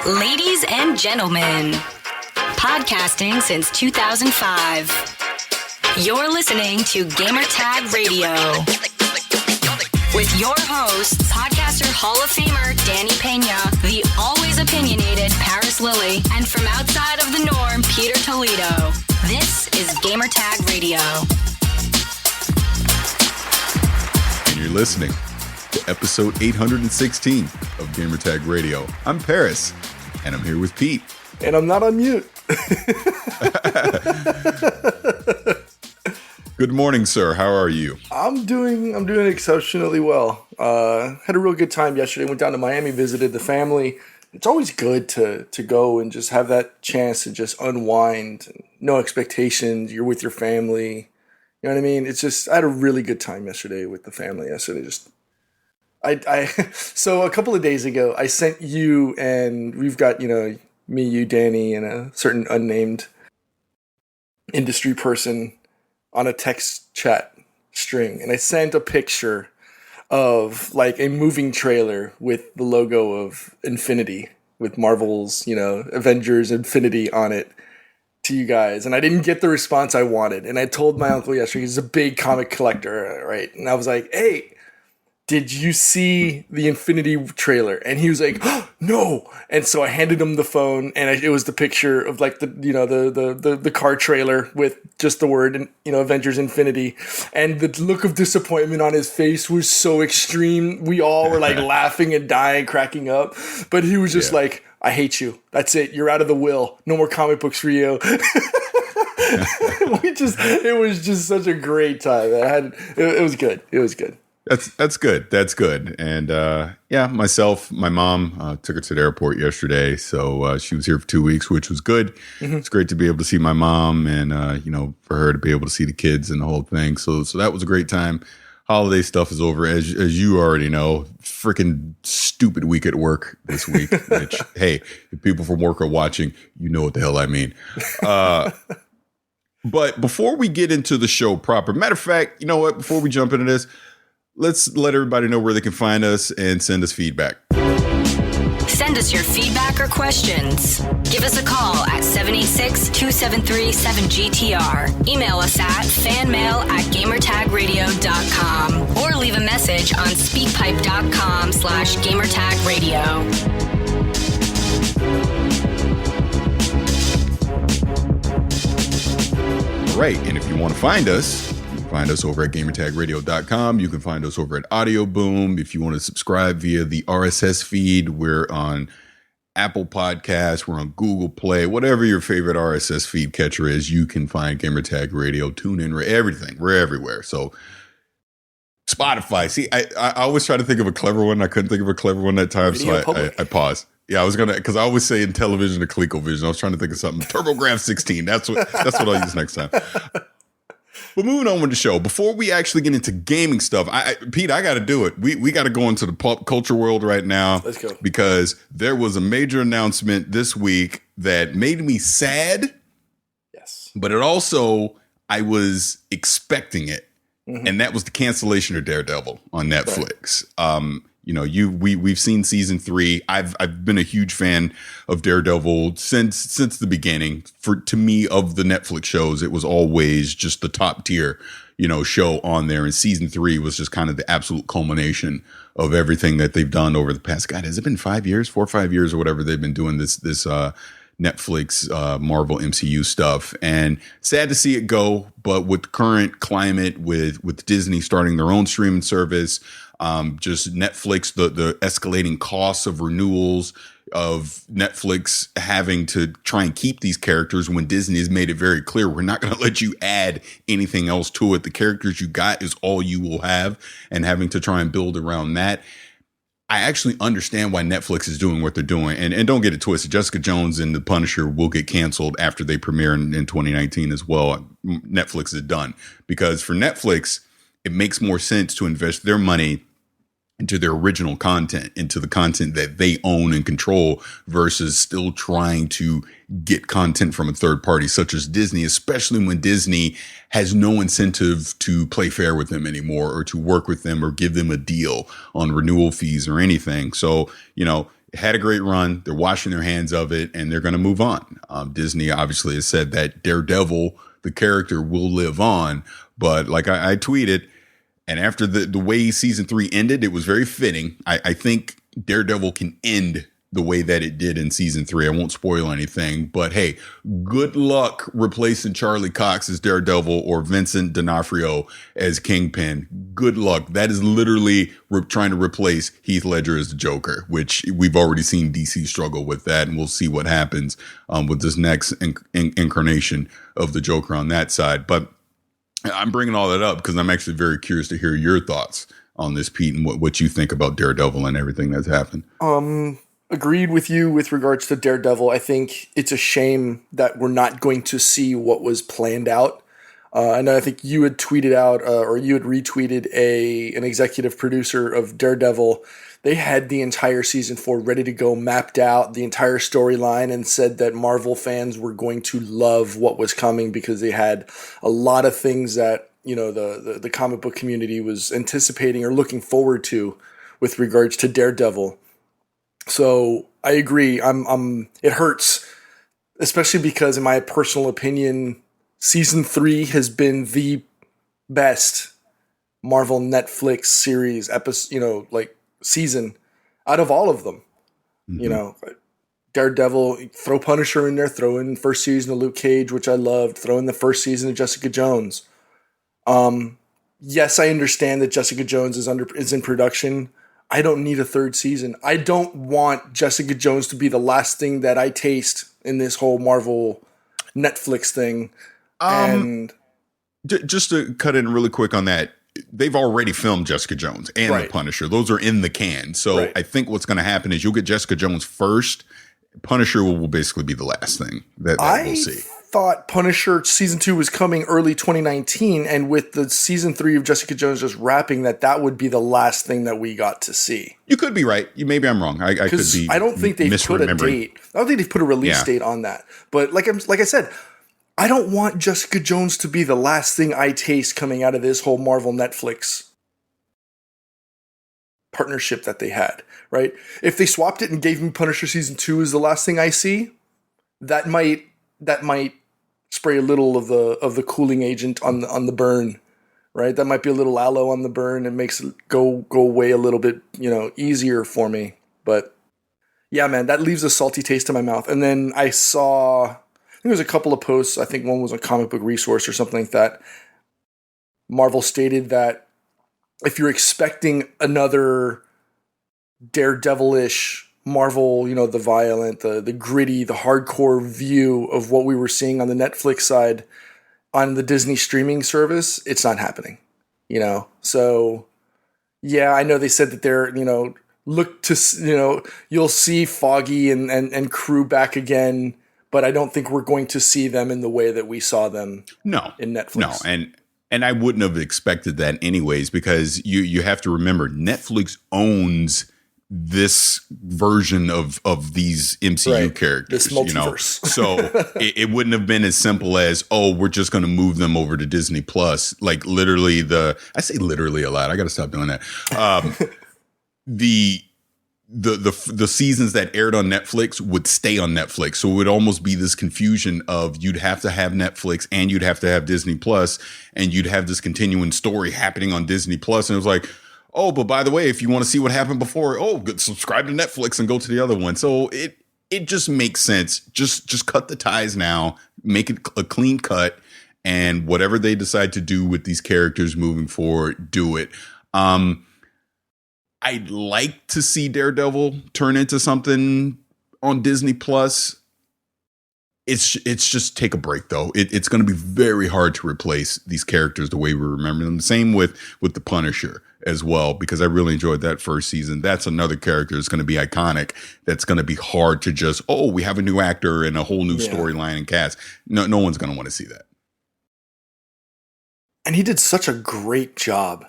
Ladies and gentlemen, podcasting since 2005. You're listening to Gamertag Radio. With your hosts, podcaster Hall of Famer Danny Pena, the always opinionated Paris Lilly, and from outside of the norm, Peter Toledo. This is Gamertag Radio. And you're listening to episode 816 of Gamertag Radio. I'm Paris, and I'm here with Pete. And I'm not on mute. Good morning, sir. How are you? I'm doing exceptionally well. Had a real good time yesterday. Went down to Miami, visited the family. It's always good to go and just have that chance to just unwind. No expectations. You're with your family. You know what I mean? It's just, I had a really good time yesterday with the family yesterday. So a couple of days ago, I sent you, and we've got, me, you, Danny, and a certain unnamed industry person on a text chat string. And I sent a picture of like a moving trailer with the logo of Infinity, with Marvel's, Avengers Infinity on it to you guys. And I didn't get the response I wanted. And I told my uncle yesterday, he's a big comic collector, right? And I was like, hey, did you see the Infinity trailer? And he was like, oh, no. And so I handed him the phone, and it was the picture of like the car trailer with just the word, Avengers Infinity. And the look of disappointment on his face was so extreme. We all were like laughing and dying, cracking up. But he was just like, I hate you. That's it. You're out of the will. No more comic books for you. It was just such a great time. It was good. It was good. That's good. That's good. And myself, my mom took her to the airport yesterday. So she was here for 2 weeks, which was good. Mm-hmm. It's great to be able to see my mom and, for her to be able to see the kids and the whole thing. So that was a great time. Holiday stuff is over. As you already know, freaking stupid week at work this week, which, hey, if people from work are watching, you know what the hell I mean. But before we get into the show proper, matter of fact, you know what? Before we jump into this, let's let everybody know where they can find us and send us feedback. Send us your feedback or questions. Give us a call at 786-273-7GTR. Email us at fanmail@gamertagradio.com or leave a message on speakpipe.com/gamertagradio. Right, and if you want to find us over at gamertagradio.com. You can find us over at Audio Boom. If you want to subscribe via the RSS feed, we're on Apple Podcasts, we're on Google Play, whatever your favorite RSS feed catcher is, you can find Gamertag Radio, tune in, everything. We're everywhere. So Spotify. See, I always try to think of a clever one. I couldn't think of a clever one that time, so I paused. Yeah, I was because I always say in television to ColecoVision. I was trying to think of something. TurboGrafx 16. That's what I'll use next time. But moving on with the show, before we actually get into gaming stuff, Pete, I got to do it. We got to go into the pop culture world right now. Let's go. Because there was a major announcement this week that made me sad. Yes. But it also, I was expecting it. Mm-hmm. And that was the cancellation of Daredevil on Netflix. Right. We've seen season 3. I've been a huge fan of Daredevil since the beginning. To me, of the Netflix shows, it was always just the top tier, show on there. And season 3 was just kind of the absolute culmination of everything that they've done over the past. God, has it been 4 or 5 years or whatever they've been doing this Netflix Marvel MCU stuff? And sad to see it go, but with the current climate, with Disney starting their own streaming service. Just Netflix, the escalating costs of renewals of Netflix having to try and keep these characters when Disney has made it very clear, we're not going to let you add anything else to it. The characters you got is all you will have, and having to try and build around that. I actually understand why Netflix is doing what they're doing. And don't get it twisted. Jessica Jones and The Punisher will get canceled after they premiere in 2019 as well. Netflix is done, because for Netflix, it makes more sense to invest their money into their original content, into the content that they own and control, versus still trying to get content from a third party such as Disney, especially when Disney has no incentive to play fair with them anymore, or to work with them or give them a deal on renewal fees or anything. So, had a great run. They're washing their hands of it, and they're going to move on. Disney obviously has said that Daredevil, the character, will live on. But like I tweeted, and after the way season 3 ended, it was very fitting. I think Daredevil can end the way that it did in season 3. I won't spoil anything, but hey, good luck replacing Charlie Cox as Daredevil or Vincent D'Onofrio as Kingpin. Good luck. That is literally trying to replace Heath Ledger as the Joker, which we've already seen DC struggle with that, and we'll see what happens with this next incarnation of the Joker on that side. But I'm bringing all that up because I'm actually very curious to hear your thoughts on this, Pete, and what you think about Daredevil and everything that's happened. Agreed with you with regards to Daredevil. I think it's a shame that we're not going to see what was planned out. And I think you had tweeted out or you had retweeted an executive producer of Daredevil. They had the entire season 4 ready to go, mapped out the entire storyline, and said that Marvel fans were going to love what was coming because they had a lot of things that, you know, the comic book community was anticipating or looking forward to with regards to Daredevil. So I agree. It hurts, especially because, in my personal opinion, season 3 has been the best Marvel Netflix series episode, season out of all of them. Mm-hmm. You know, Daredevil, throw Punisher in there, throw in first season of Luke Cage, which I loved, throw in the first season of Jessica Jones. Yes, I understand that Jessica Jones is in production. I don't need a third season. I don't want Jessica Jones to be the last thing that I taste in this whole Marvel Netflix thing. And just to cut in really quick on that, they've already filmed Jessica Jones and the Punisher. Those are in the can. So I think what's going to happen is you'll get Jessica Jones first. Punisher will basically be the last thing that we'll see. I thought Punisher season 2 was coming early 2019, and with the season 3 of Jessica Jones just wrapping, that would be the last thing that we got to see. You could be right. Maybe I'm wrong. I could be. I don't think they've put a date. I don't think they've put a release date on that. But like I said, I don't want Jessica Jones to be the last thing I taste coming out of this whole Marvel Netflix partnership that they had. Right? If they swapped it and gave me Punisher season 2 as the last thing I see, that might spray a little of the cooling agent on the burn, right? That might be a little aloe on the burn and makes it go away a little bit, easier for me. But yeah, man, that leaves a salty taste in my mouth. And then I think there was a couple of posts. I think one was a Comic Book Resource or something like that. Marvel stated that if you're expecting another Daredevil-ish Marvel, the violent, the gritty, the hardcore view of what we were seeing on the Netflix side on the Disney streaming service, it's not happening, So, yeah, I know they said that they're, look to, you'll see Foggy and crew back again, but I don't think we're going to see them in the way that we saw them in Netflix. No, and I wouldn't have expected that anyways, because you have to remember Netflix owns this version of these MCU characters, this multiverse. So it wouldn't have been as simple as, we're just going to move them over to Disney Plus. Like literally I say literally a lot. I got to stop doing that. The seasons that aired on Netflix would stay on Netflix. So it would almost be this confusion of you'd have to have Netflix and you'd have to have Disney Plus, and you'd have this continuing story happening on Disney Plus. And it was like, but by the way, if you want to see what happened before, subscribe to Netflix and go to the other one. So it just makes sense. Just cut the ties now, make it a clean cut, and whatever they decide to do with these characters moving forward, do it. I'd like to see Daredevil turn into something on Disney Plus. It's just take a break though. It's going to be very hard to replace these characters the way we remember them. Same with the Punisher as well, because I really enjoyed that first season. That's another character that's going to be iconic. That's going to be hard to just, we have a new actor and a whole new storyline and cast. No one's going to want to see that. And he did such a great job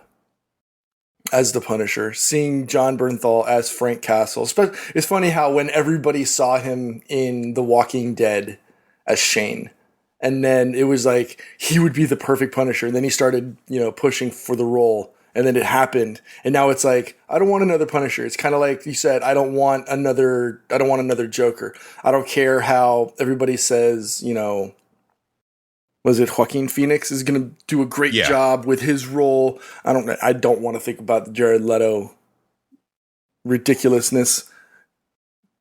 as the Punisher, seeing John Bernthal as Frank Castle. It's funny how when everybody saw him in The Walking Dead as Shane, and then it was like he would be the perfect Punisher, and then he started, pushing for the role, and then it happened, and now it's like, I don't want another Punisher. It's kind of like you said, I don't want another Joker. I don't care how everybody says, was it Joaquin Phoenix is going to do a great job with his role. I don't want to think about the Jared Leto ridiculousness.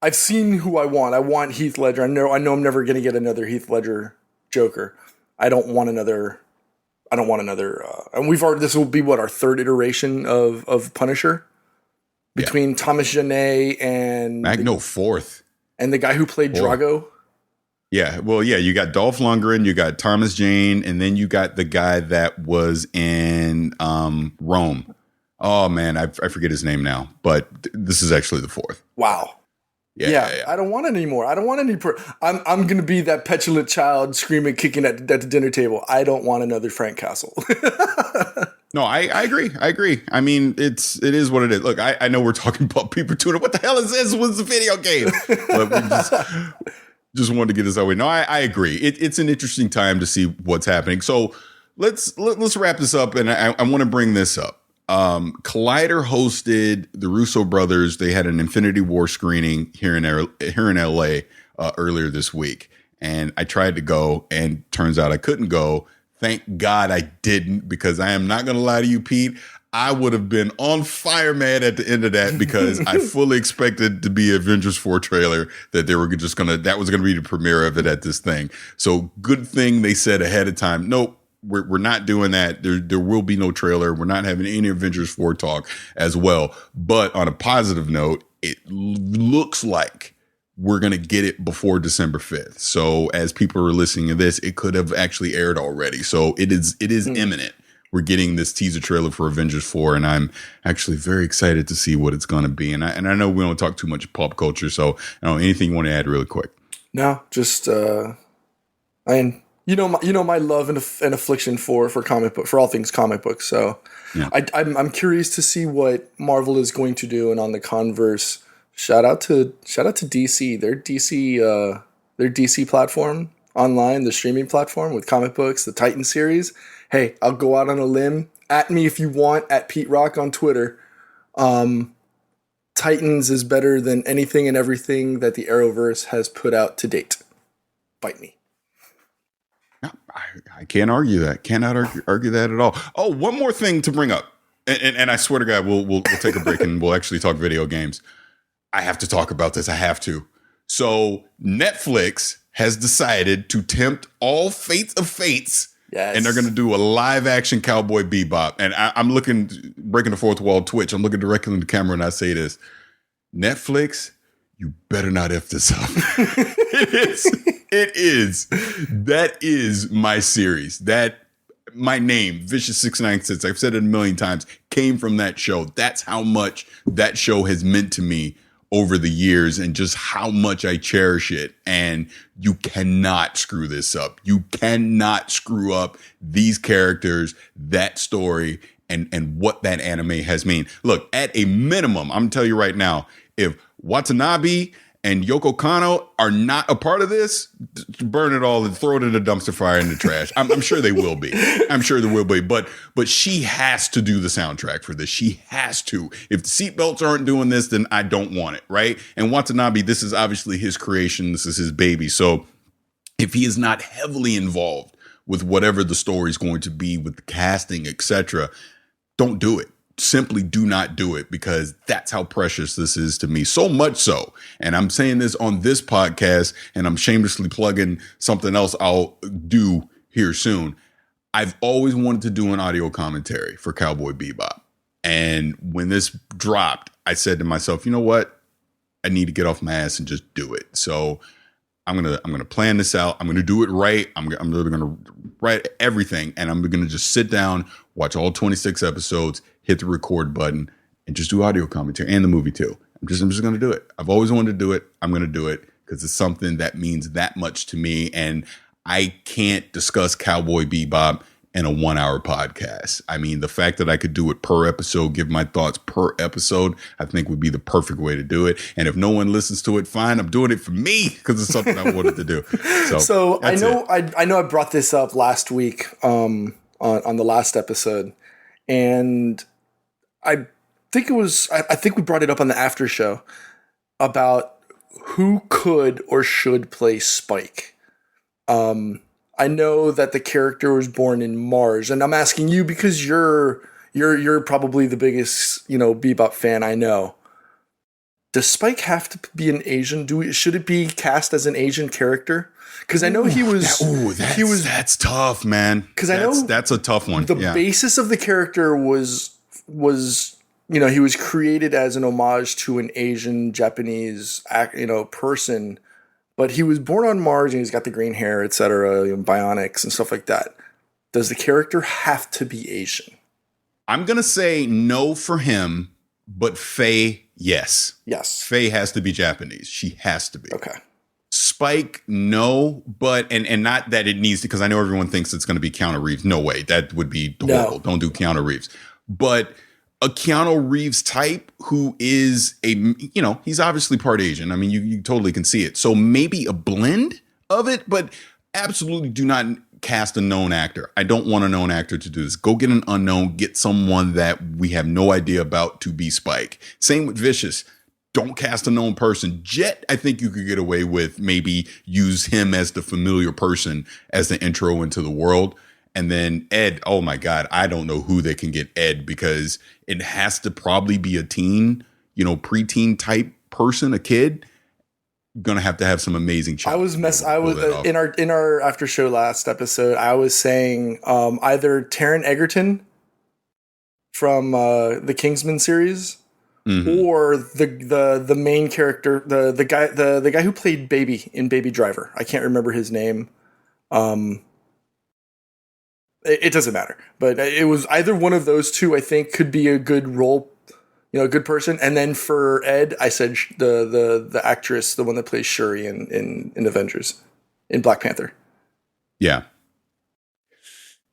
I've seen who I want. I want Heath Ledger. I know I'm never going to get another Heath Ledger Joker. I don't want another. And this will be our third iteration of Punisher between Thomas Janae and fourth, and the guy who played Drago. Yeah, well, you got Dolph Lundgren, you got Thomas Jane, and then you got the guy that was in Rome. Oh man, I forget his name now, but this is actually the fourth. Wow. Yeah. I don't want it anymore. I don't want any. I'm going to be that petulant child screaming, kicking at the dinner table. I don't want another Frank Castle. No, I agree. I mean, it is what it is. Look, I know we're talking about People Tuner. What the hell is this? What's the video game? But we just wanted to get this out way. No, I agree. It's an interesting time to see what's happening. So let's wrap this up, and I want to bring this up. Collider hosted the Russo brothers. They had an Infinity War screening here in LA earlier this week, and I tried to go, and turns out I couldn't go. Thank God I didn't, because I am not going to lie to you, Pete. I would have been on fire mad at the end of that, because I fully expected to be Avengers 4 trailer that they were just that was going to be the premiere of it at this thing. So good thing they said ahead of time, nope. We're not doing that. There will be no trailer. We're not having any Avengers 4 talk as well. But on a positive note, it looks like we're going to get it before December 5th. So as people are listening to this, it could have actually aired already. So it is imminent. We're getting this teaser trailer for Avengers 4, and I'm actually very excited to see what it's going to be. And I know we don't talk too much pop culture, so anything you want to add really quick? No, just You know my love and affliction for comic book, for all things comic books. So yeah. I'm curious to see what Marvel is going to do. And on the converse, shout out to DC. Their DC platform online, the streaming platform with comic books, the Titan series. Hey, I'll go out on a limb. At me if you want, at Pete Rock on Twitter. Titans is better than anything and everything that the Arrowverse has put out to date. Bite me. I can't argue that. Cannot argue that at all. Oh, one more thing to bring up, and I swear to God, we'll take a break and we'll actually talk video games. I have to talk about this. I have to. So Netflix has decided to tempt all fates of fates, and they're going to do a live action Cowboy Bebop. And I'm looking, breaking the fourth wall Twitch. I'm looking directly in the camera and I say this: Netflix, you better not F this up. It is. That is my series. My name, Vicious 696, I've said it a million times, came from that show. That's how much that show has meant to me over the years, and just how much I cherish it. And you cannot screw this up. You cannot screw up these characters, that story, and what that anime has mean. Look, at a minimum, I'm gonna tell you right now, if Watanabe and Yoko Kanno are not a part of this, burn it all and throw it in the dumpster fire in the trash. I'm sure they will be. I'm sure there will be. But she has to do the soundtrack for this. She has to. If the seatbelts aren't doing this, then I don't want it, right? And Watanabe, this is obviously his creation. This is his baby. So if he is not heavily involved with whatever the story is going to be, with the casting, etc., don't do it. Simply do not do it, because that's how precious this is to me. So much so, and I'm saying this on this podcast, and I'm shamelessly plugging something else I'll do here soon. I've always wanted to do an audio commentary for Cowboy Bebop. And when this dropped, I said to myself, you know what? I need to get off my ass and just do it. So I'm gonna plan this out. I'm gonna do it right. I'm literally gonna write everything, and I'm gonna just sit down, watch all 26 episodes, hit the record button, and just do audio commentary, and the movie too. I'm just going to do it. I've always wanted to do it. I'm going to do it because it's something that means that much to me. And I can't discuss Cowboy Bebop in a 1 hour podcast. I mean, the fact that I could do it per episode, give my thoughts per episode, I think would be the perfect way to do it. And if no one listens to it, fine. I'm doing it for me because it's something I wanted to do. So I know I brought this up last week on the last episode, and I think it was, I think we brought it up on the after show about who could or should play Spike. I know that the character was born in Mars, and I'm asking you because you're probably the biggest, Bebop fan I know. Does Spike have to be an Asian? Should it be cast as an Asian character? Because I know he was. That's tough, man. Because I know that's a tough one. The basis of the character was he was created as an homage to an Asian Japanese person, but he was born on Mars and he's got the green hair, etc., bionics and stuff like that. Does the character have to be Asian? I'm gonna say no for him, but Faye, yes. Yes. Faye has to be Japanese. She has to be. Okay. Spike, no, but and not that it needs to, because I know everyone thinks it's going to be Keanu Reeves. No way, that would be horrible. No. Don't do Keanu Reeves. But a Keanu Reeves type who is he's obviously part Asian. I mean, you totally can see it. So maybe a blend of it, but absolutely do not cast a known actor. I don't want a known actor to do this. Go get an unknown, get someone that we have no idea about to be Spike. Same with Vicious. Don't cast a known person. Jet, I think you could get away with maybe use him as the familiar person as the intro into the world. And then Ed, oh my God, I don't know who they can get Ed, because it has to probably be a teen, preteen type person, a kid. Gonna have to have some amazing chops. In our after show last episode, I was saying either Taron Egerton from the Kingsman series, or the main character, the guy who played Baby in Baby Driver. I can't remember his name. It doesn't matter, but it was either one of those two. I think could be a good role. A good person. And then for Ed, I said the actress, the one that plays Shuri in Avengers, in Black Panther. Yeah.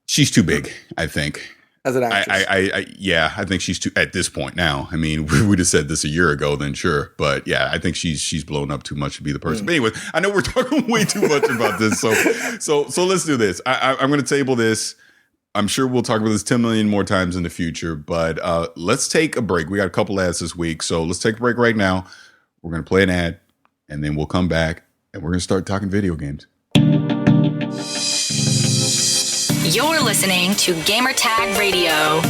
She's too big, I think. As an actress. I think she's too, at this point now. I mean, we would have said this a year ago, then sure. But yeah, I think she's blown up too much to be the person. But anyway, I know we're talking way too much about this. So let's do this. I'm going to table this. I'm sure we'll talk about this 10 million more times in the future, but let's take a break. We got a couple ads this week, so let's take a break right now. We're going to play an ad, and then we'll come back, and we're going to start talking video games. You're listening to Gamertag Radio.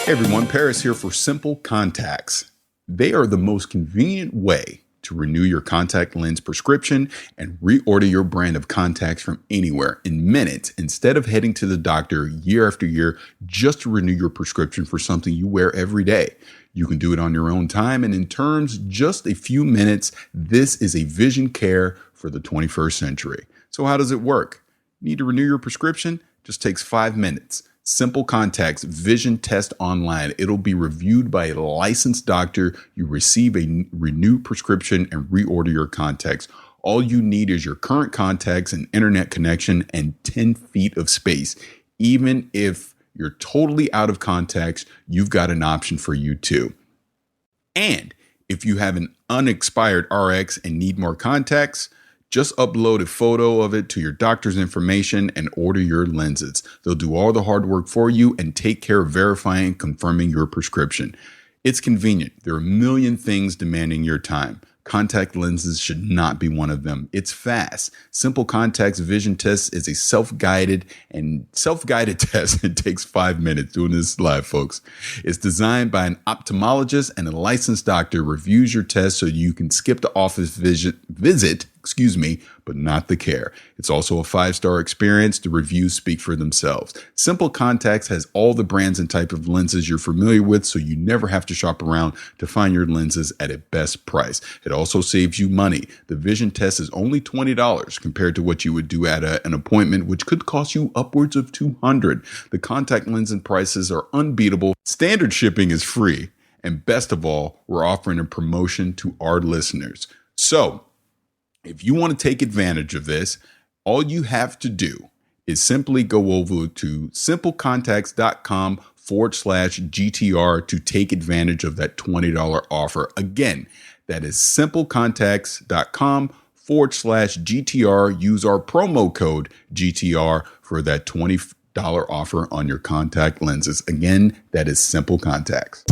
Hey everyone, Paris here for Simple Contacts. They are the most convenient way to renew your contact lens prescription and reorder your brand of contacts from anywhere in minutes, instead of heading to the doctor year after year just to renew your prescription for something you wear every day. You can do it on your own time and in terms just a few minutes. This is a vision care for the 21st century. So how does it work? Need to renew your prescription? Just takes 5 minutes. Simple Contacts Vision Test Online. It'll be reviewed by a licensed doctor. You receive a renewed prescription and reorder your contacts. All you need is your current contacts, an internet connection, and 10 feet of space. Even if you're totally out of contacts, you've got an option for you too. And if you have an unexpired RX and need more contacts, just upload a photo of it to your doctor's information and order your lenses. They'll do all the hard work for you and take care of verifying and confirming your prescription. It's convenient. There are a million things demanding your time. Contact lenses should not be one of them. It's fast. Simple Contacts Vision Test is a self-guided test. It takes 5 minutes. Doing this live, folks. It's designed by an ophthalmologist, and a licensed doctor reviews your test so you can skip the office visit, but not the care. It's also a 5-star experience. The reviews speak for themselves. Simple Contacts has all the brands and type of lenses you're familiar with, so you never have to shop around to find your lenses at a best price. It also saves you money. The vision test is only $20 compared to what you would do at an appointment, which could cost you upwards of $200. The contact lens and prices are unbeatable. Standard shipping is free. And best of all, we're offering a promotion to our listeners. So, if you want to take advantage of this, all you have to do is simply go over to simplecontacts.com/GTR to take advantage of that $20 offer. Again, that is simplecontacts.com GTR. Use our promo code GTR for that $20 offer on your contact lenses. Again, that is Simple Contacts.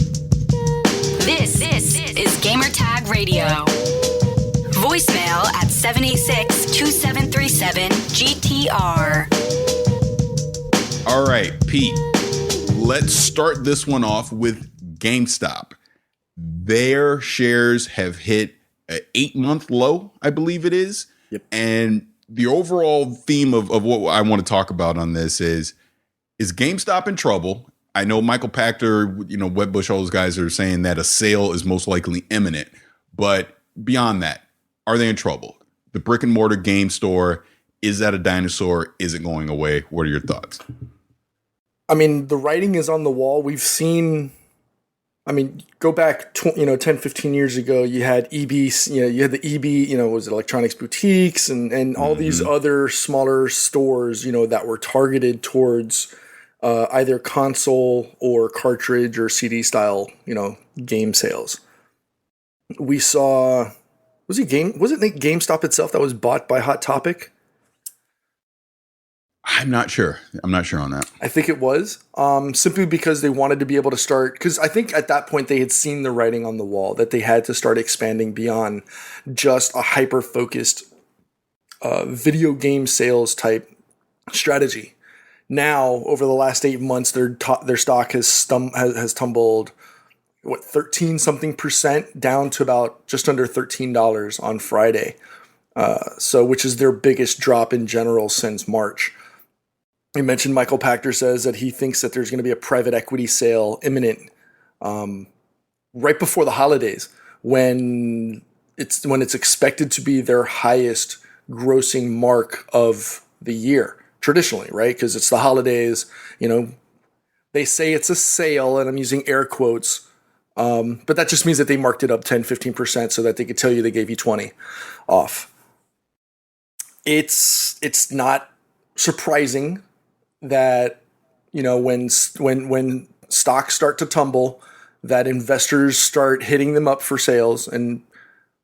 This is Gamertag Radio. Voicemail at 786-2737-GTR. All right, Pete, let's start this one off with GameStop. Their shares have hit an 8-month low, I believe it is. Yep. And the overall theme of what I want to talk about on this is GameStop in trouble? I know Michael Pachter, Wedbush, all those guys are saying that a sale is most likely imminent. But beyond that, are they in trouble? The brick and mortar game store, is that a dinosaur? Is it going away? What are your thoughts? I mean, the writing is on the wall. We've seen, go back, 10, 15 years ago, you had EB, you had the EB, was it Electronics Boutiques and all these other smaller stores, that were targeted towards either console or cartridge or CD style, game sales. We saw, was it GameStop itself that was bought by Hot Topic? I'm not sure on that. I think it was simply because they wanted to be able to start, because I think at that point they had seen the writing on the wall that they had to start expanding beyond just a hyper-focused video game sales type strategy. Now, over the last 8 months, their stock has tumbled, 13 something percent down to about just under $13 on Friday. Which is their biggest drop in general since March. You mentioned Michael Pachter says that he thinks that there's going to be a private equity sale imminent right before the holidays when it's expected to be their highest grossing mark of the year traditionally, right? Because it's the holidays, they say it's a sale and I'm using air quotes. But that just means that they marked it up 10, 15% so that they could tell you they gave you 20 off. It's not surprising that, when stocks start to tumble, that investors start hitting them up for sales. And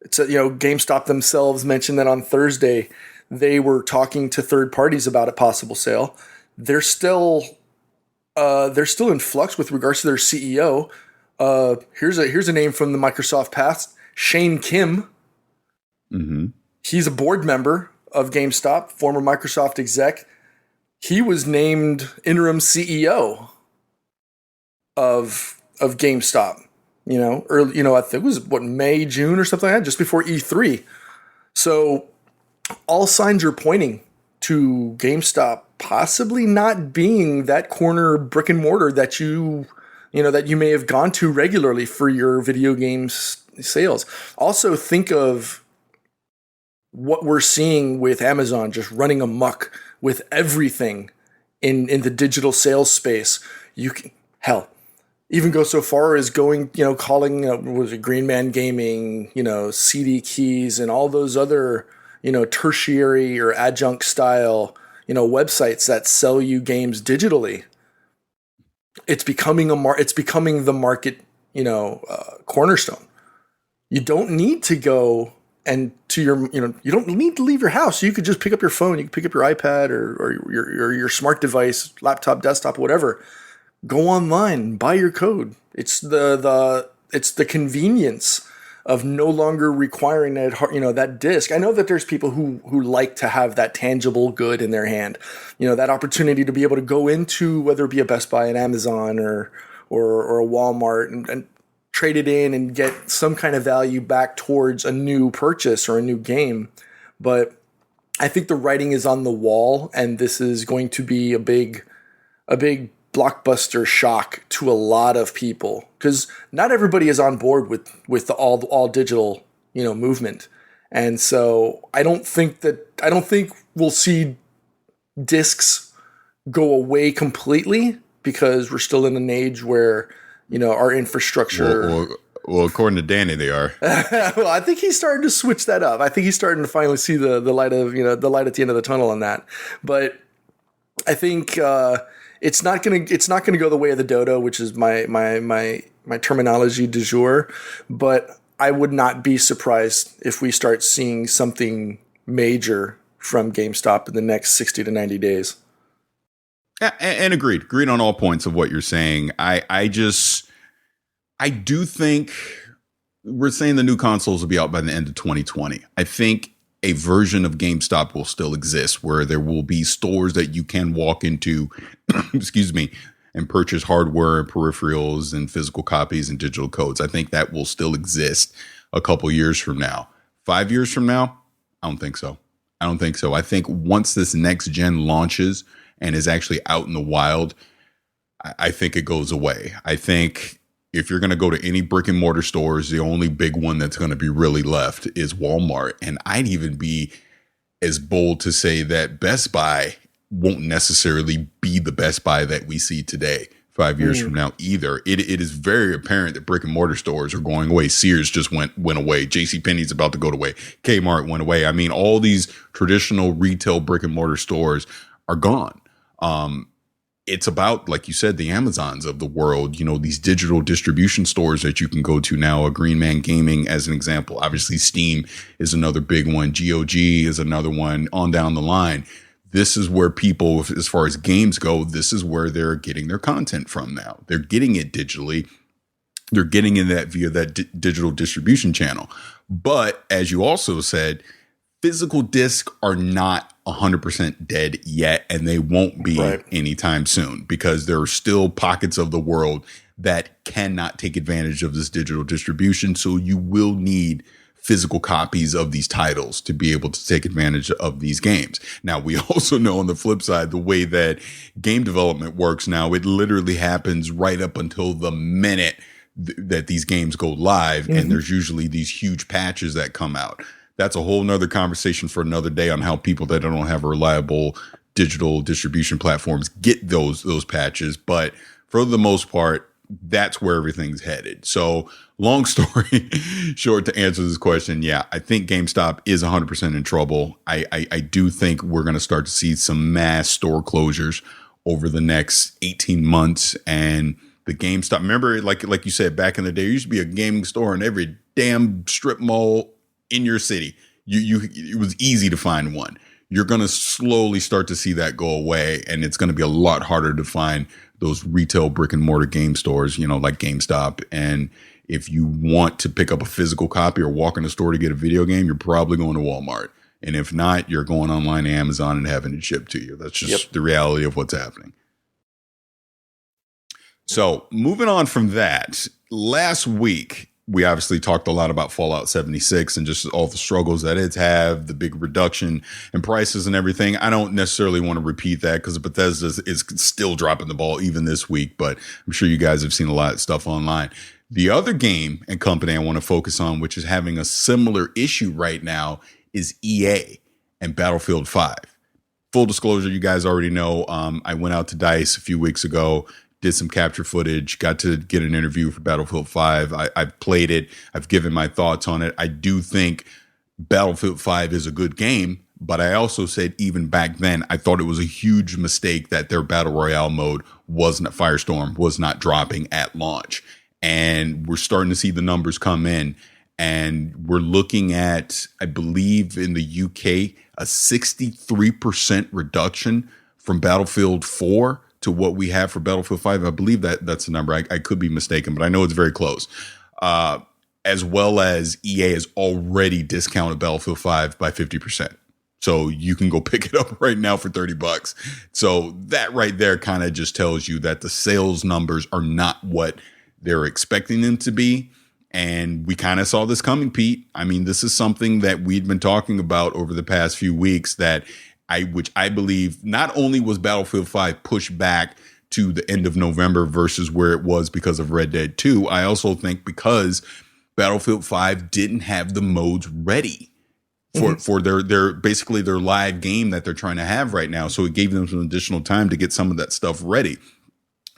it's GameStop themselves mentioned that on Thursday they were talking to third parties about a possible sale. They're still in flux with regards to their CEO. Here's a name from the Microsoft past, Shane Kim. Mm-hmm. He's a board member of GameStop, former Microsoft exec. He was named interim CEO of GameStop. Early, I think it was May, June or something like that, just before E3. So all signs are pointing to GameStop possibly not being that corner brick and mortar that you may have gone to regularly for your video games sales. Also think of what we're seeing with Amazon just running amok with everything in the digital sales space. You can, even go so far as calling, was it Green Man Gaming, CD Keys and all those other, tertiary or adjunct style, websites that sell you games digitally. It's becoming the market, cornerstone. You don't need to go and to your, you don't need to leave your house. You could just pick up your phone. You can pick up your iPad or your smart device, laptop, desktop, whatever. Go online, buy your code. It's the convenience of no longer requiring that disc. I know that there's people who like to have that tangible good in their hand. That opportunity to be able to go into, whether it be a Best Buy, an Amazon or a Walmart and trade it in and get some kind of value back towards a new purchase or a new game. But I think the writing is on the wall, and this is going to be a big blockbuster shock to a lot of people, because not everybody is on board with the all digital movement. And so I don't think we'll see discs go away completely, because we're still in an age where our infrastructure. Well, according to Danny, they are. Well, I think he's starting to switch that up. I think he's starting to finally see the light of the light at the end of the tunnel on that. But I think it's not gonna go the way of the dodo, which is my terminology du jour. But I would not be surprised if we start seeing something major from GameStop in the next 60 to 90 days. Yeah, and agreed on all points of what you're saying. I do think we're saying the new consoles will be out by the end of 2020. I think a version of GameStop will still exist where there will be stores that you can walk into, excuse me, and purchase hardware and peripherals and physical copies and digital codes. I think that will still exist a couple years from now. 5 years from now, I don't think so. I think once this next gen launches and is actually out in the wild, I think it goes away. I think if you're going to go to any brick and mortar stores, the only big one that's going to be really left is Walmart. And I'd even be as bold to say that Best Buy won't necessarily be the Best Buy that we see today 5 years from now either. It is very apparent that brick and mortar stores are going away. Sears just went away. JCPenney's about to go away. Kmart went away. I mean, all these traditional retail brick and mortar stores are gone. It's about, like you said, the Amazons of the world, you know, these digital distribution stores that you can go to now. A Green Man Gaming as an example. Obviously, Steam is another big one. GOG is another one on down the line. This is where people, as far as games go, this is where they're getting their content from now. They're getting it digitally. They're getting in that via that digital distribution channel. But as you also said, physical discs are not 100% dead yet, and they won't be anytime soon because there are still pockets of the world that cannot take advantage of this digital distribution. So you will need physical copies of these titles to be able to take advantage of these games. Now, we also know on the flip side, the way that game development works now, it literally happens right up until the minute that these games go live. And there's usually these huge patches that come out. That's a whole nother conversation for another day on how people that don't have reliable digital distribution platforms get those patches. But for the most part, that's where everything's headed. So long story short, to answer this question, yeah, I think GameStop is 100% in trouble. I do think we're going to start to see some mass store closures over the next 18 months. And the GameStop, remember, like you said, back in the day, there used to be a gaming store in every damn strip mall in your city. It was easy to find one. You're going to slowly start to see that go away, and it's going to be a lot harder to find those retail brick and mortar game stores, you know, like GameStop. And if you want to pick up a physical copy or walk in a store to get a video game, you're probably going to Walmart. And if not, you're going online to Amazon and having it shipped to you. That's just the reality of what's happening. So moving on from that, last week, we obviously talked a lot about Fallout 76 and just all the struggles that it's have, the big reduction in prices and everything. I don't necessarily want to repeat that because Bethesda is still dropping the ball even this week, but I'm sure you guys have seen a lot of stuff online. The other game and company I want to focus on, which is having a similar issue right now, is EA and Battlefield 5. Full disclosure, you guys already know, I went out to DICE a few weeks ago, did some capture footage, got to get an interview for Battlefield 5. I've played it. I've given my thoughts on it. I do think Battlefield 5 is a good game, but I also said even back then, I thought it was a huge mistake that their Battle Royale mode Firestorm was not dropping at launch. And we're starting to see the numbers come in, and we're looking at, I believe in the UK, a 63% reduction from Battlefield 4 to what we have for Battlefield 5. I believe that's the number. I could be mistaken, but I know it's very close. As well as EA has already discounted Battlefield 5 by 50%. So you can go pick it up right now for $30. So that right there kind of just tells you that the sales numbers are not what they're expecting them to be. And we kind of saw this coming, Pete. I mean, this is something that we'd been talking about over the past few weeks which I believe not only was Battlefield 5 pushed back to the end of November versus where it was because of Red Dead 2, I also think because Battlefield 5 didn't have the modes ready for their basically their live game that they're trying to have right now. So it gave them some additional time to get some of that stuff ready,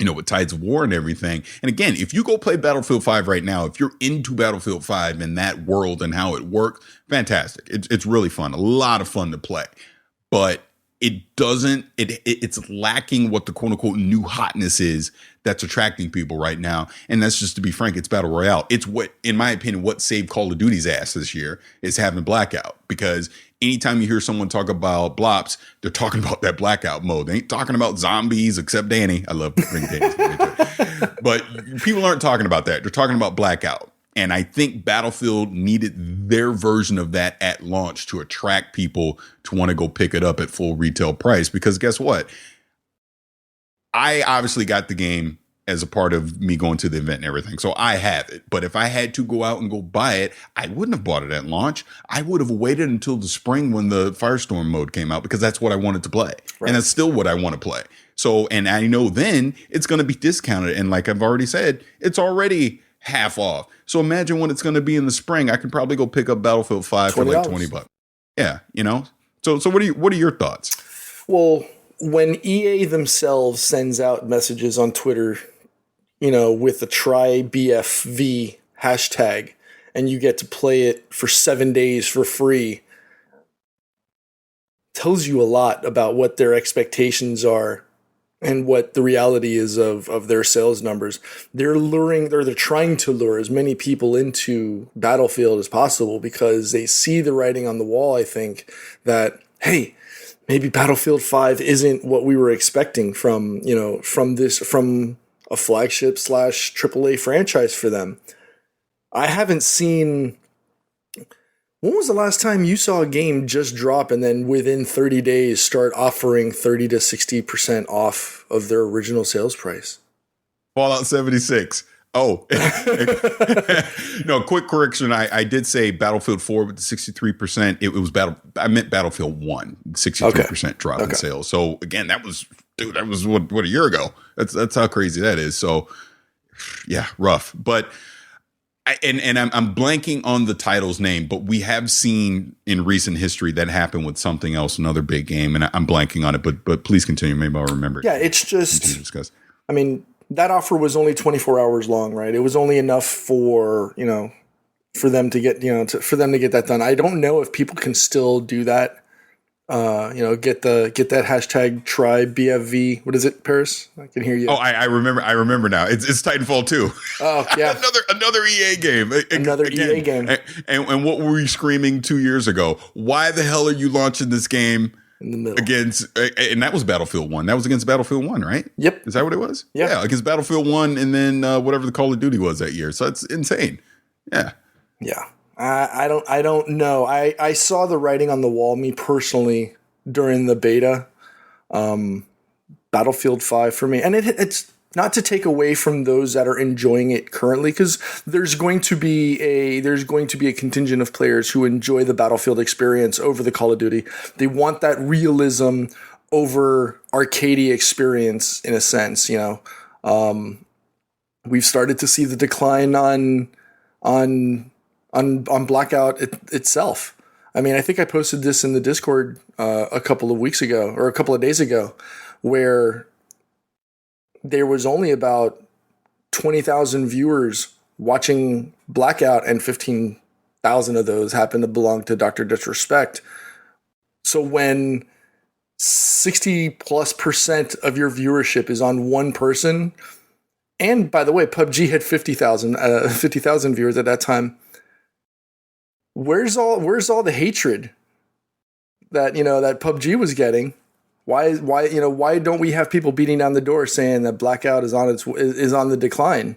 you know, with Tides of War and everything. And again, if you go play Battlefield 5 right now, if you're into Battlefield 5 and that world and how it works, fantastic. It's really fun. A lot of fun to play. But it doesn't, it's lacking what the quote unquote new hotness is that's attracting people right now. And that's just, to be frank, it's Battle Royale. It's what, in my opinion, what saved Call of Duty's ass this year is having Blackout, because anytime you hear someone talk about Blops, they're talking about that Blackout mode. They ain't talking about zombies, except Danny. I love bringing Danny into it. But people aren't talking about that. They're talking about Blackout. And I think Battlefield needed their version of that at launch to attract people to want to go pick it up at full retail price. Because guess what? I obviously got the game as a part of me going to the event and everything. So I have it. But if I had to go out and go buy it, I wouldn't have bought it at launch. I would have waited until the spring when the Firestorm mode came out, because that's what I wanted to play. Right. And that's still what I want to play. So, and I know then it's going to be discounted. And like I've already said, it's already half off. So imagine when it's going to be in the spring. I could probably go pick up Battlefield 5 for like $20. Yeah, you know. So what are your thoughts? Well, when EA themselves sends out messages on Twitter, you know, with the try BFV hashtag, and you get to play it for 7 days for free, tells you a lot about what their expectations are and what the reality is of their sales numbers. They're trying to lure as many people into Battlefield as possible, because they see the writing on the wall, I think, that, hey, maybe Battlefield 5 isn't what we were expecting from a flagship / AAA franchise for them. I haven't seen. When was the last time you saw a game just drop and then within 30 days start offering 30 to 60% off of their original sales price? Fallout 76. Oh, no, quick correction. I did say Battlefield 4 with the 63%. It was I meant Battlefield 1, 63% drop in sales. So again, that was what a year ago. That's how crazy that is. So yeah, rough. But I'm blanking on the title's name, but we have seen in recent history that happen with something else, another big game, and I'm blanking on it. But please continue. Maybe I'll remember. Yeah, it's just. I mean, that offer was only 24 hours long, right? It was only enough for them to get that done. I don't know if people can still do that. Get that hashtag try BFV. What is it, Paris? I can hear you. Oh, I remember now. It's Titanfall 2. Oh yeah, another EA game. EA game. And what were we screaming 2 years ago? Why the hell are you launching this game in the middle against? And that was Battlefield 1. That was against Battlefield 1, right? Yep. Is that what it was? Yeah, against Battlefield 1, and then whatever the Call of Duty was that year. So that's insane. Yeah. Yeah. I don't know. I saw the writing on the wall, me personally, during the beta. Battlefield 5 for me. And it's not to take away from those that are enjoying it currently, because there's going to be a contingent of players who enjoy the Battlefield experience over the Call of Duty. They want that realism over arcadey experience, in a sense, We've started to see the decline on Blackout itself. I mean, I think I posted this in the Discord a couple of weeks ago, or a couple of days ago, where there was only about 20,000 viewers watching Blackout, and 15,000 of those happen to belong to Dr. Disrespect. So when 60+% of your viewership is on one person, and by the way, PUBG had 50,000 viewers at that time. Where's all the hatred that that PUBG was getting? Why don't we have people beating down the door saying that Blackout is on the decline?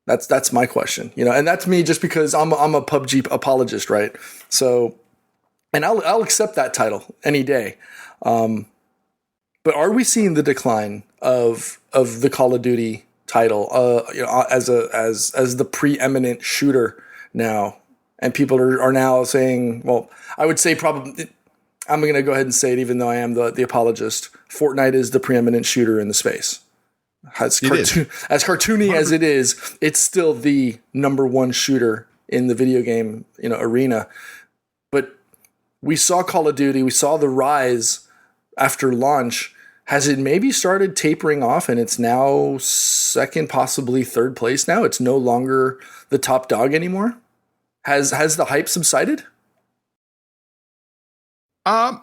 That's my question. And that's me, just because I'm a PUBG apologist, right? So, and I'll accept that title any day. But are we seeing the decline of the Call of Duty title as the preeminent shooter now? And people are now saying, well, I would say probably, I'm going to go ahead and say it, even though I am the apologist, Fortnite is the preeminent shooter in the space. As cartoony as it is, it's still the number one shooter in the video game arena. But we saw Call of Duty, we saw the rise after launch. Has it maybe started tapering off, and it's now second, possibly third place now? It's no longer the top dog anymore? Has the hype subsided? I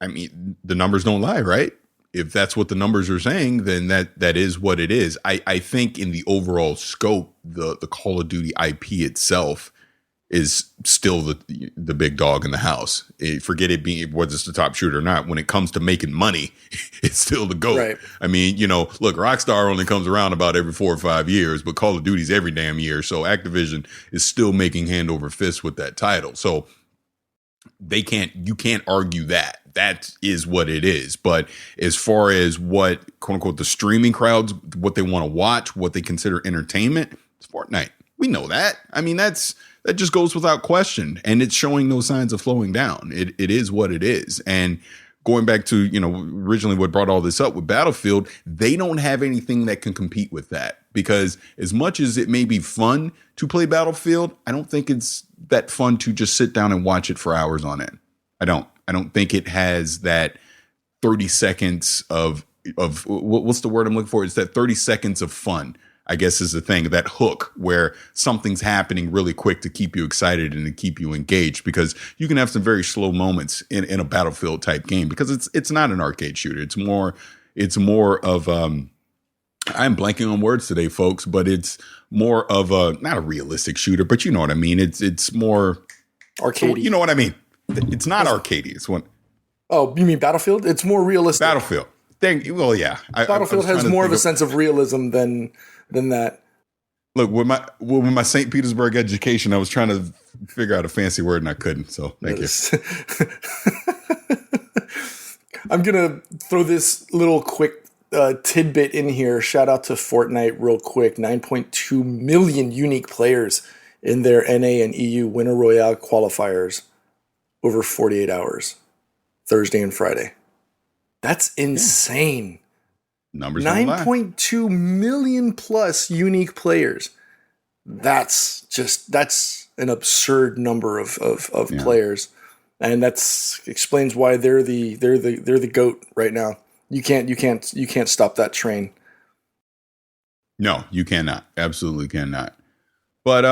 I mean, the numbers don't lie, right? If that's what the numbers are saying, then that is what it is. I think in the overall scope, the Call of Duty IP itself is still the big dog in the house. Forget it being whether it's the top shooter or not. When it comes to making money, it's still the GOAT. Right. I mean, look, Rockstar only comes around about every 4 or 5 years, but Call of Duty's every damn year. So Activision is still making hand over fist with that title. So you can't argue that. That is what it is. But as far as what, quote unquote, the streaming crowds, what they want to watch, what they consider entertainment, it's Fortnite. We know that. I mean, that just goes without question. And it's showing no signs of slowing down. It is what it is. And going back to, originally what brought all this up with Battlefield, they don't have anything that can compete with that. Because as much as it may be fun to play Battlefield, I don't think it's that fun to just sit down and watch it for hours on end. I don't think it has that 30 seconds of what's the word I'm looking for? It's that 30 seconds of fun, I guess, is the thing, that hook where something's happening really quick to keep you excited and to keep you engaged, because you can have some very slow moments in a Battlefield type game because it's not an arcade shooter. It's more of I'm blanking on words today, folks, but it's more of not a realistic shooter, but you know what I mean. It's more arcade. You know what I mean? It's not arcadey. It's one. Oh, you mean Battlefield? It's more realistic. Battlefield. Well, yeah. Battlefield has more of a sense of realism than that. Look, with my St. Petersburg education, I was trying to figure out a fancy word and I couldn't. So thank you. I'm gonna throw this little quick tidbit in here. Shout out to Fortnite real quick. 9.2 million unique players in their NA and EU Winter Royale qualifiers over 48 hours, Thursday and Friday. That's insane. Numbers 9.2 million plus unique players. That's an absurd number of players. And that's explains why they're the GOAT right now. You can't stop that train. No, you cannot. Absolutely cannot. But